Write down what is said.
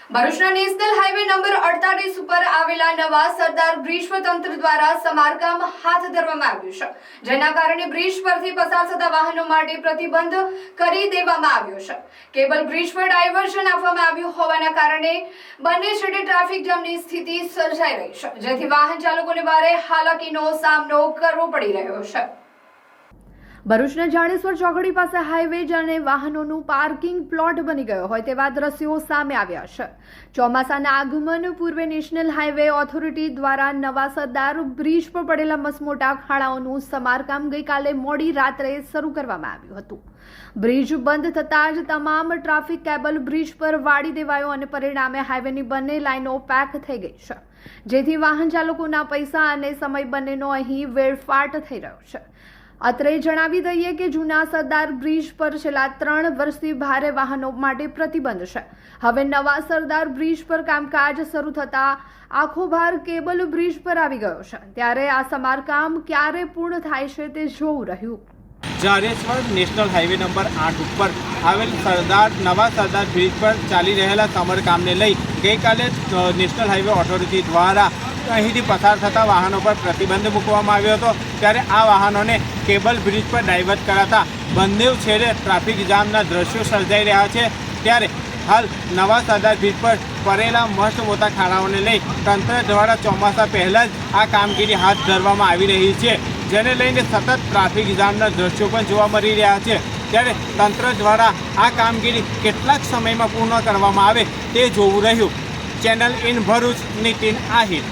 ભરૂચના national highway number 48 ઉપર આવેલા નવા સરદાર બ્રિજ પર તંત્ર દ્વારા સમારકામ હાથ ધરવામાં આવ્યું છે, જેના કારણે બ્રિજ પરથી પસાર થતા વાહનો માટે પ્રતિબંધ કરી દેવામાં આવ્યો છે। કેબલ બ્રિજ પર ડાયવર્ઝન આપવામાં આવ્યું હોવાના કારણે બંને છેડે ટ્રાફિક જામની સ્થિતિ સર્જાઈ રહી છે, જેથી વાહન ચાલકોને ભારે હાલાકીનો સામનો કરવો પડી રહ્યો છે। ભરૂચના જાડેશ્વર ચોકડી પાસે હાઈવે અને વાહનોનું પાર્કિંગ પ્લોટ બની ગયો હોય તેવા દ્રશ્યો સામે આવ્યા છે। ચોમાસાના આગમન પૂર્વે નેશનલ હાઈવે ઓથોરિટી દ્વારા નવા સરદાર બ્રિજ પર પડેલા મસમોટા ખાડાઓનું સમારકામ ગઈકાલે મોડી રાત્રે શરૂ કરવામાં આવ્યું હતું। બ્રિજ બંધ થતાં જ તમામ ટ્રાફિક કેબલ બ્રિજ પર વાળી દેવાયો અને પરિણામે હાઈવેની બંને લાઈનો પેક થઈ ગઈ છે, જેથી વાહન ચાલકોના પૈસા અને સમય બંનેનો અહીં વેડફાટ થઈ રહ્યો છે। અત્રે જણાવી દઈએ કે જૂના સરદાર બ્રિજ પર છેલ્લા 3 વર્ષથી ભારે વાહનો માટે પ્રતિબંધ છે। હવે નવા સરદાર બ્રિજ પર કામકાજ શરૂ થતા આખો ભાર કેબલ બ્રિજ પર આવી ગયો છે, ત્યારે આ સમારકામ ક્યારે પૂર્ણ થાય છે તે જોવું રહ્યું। જાડેશ્વર નેશનલ હાઈવે નંબર 8 ઉપર આવેલ નવા સરદાર બ્રિજ પર ચાલી રહેલા સમારકામને લઈ ગઈકાલે નેશનલ હાઈવે ઓથોરિટી દ્વારા અહીંથી પસાર થતા વાહનો પર પ્રતિબંધ મૂકવામાં આવ્યો હતો, ત્યારે આ વાહનોને કેબલ બ્રિજ પર ડાયવર્ટ કરાતા બંને છેડે ટ્રાફિક જામના દ્રશ્યો સર્જાઈ રહ્યા છે। ત્યારે હાલ નવા સરદાર બ્રિજ પર પડેલા મસ્ત મોટા ખાડાઓને લઈ તંત્ર દ્વારા ચોમાસા પહેલાં જ આ કામગીરી હાથ ધરવામાં આવી રહી છે, જેને લઈને સતત ટ્રાફિક જામના દ્રશ્યો પણ જોવા મળી રહ્યા છે। ત્યારે તંત્ર દ્વારા આ કામગીરી કેટલાક સમયમાં પૂર્ણ કરવામાં આવે તે જોવું રહ્યું। Channel in Bharuch Nitin Ahir.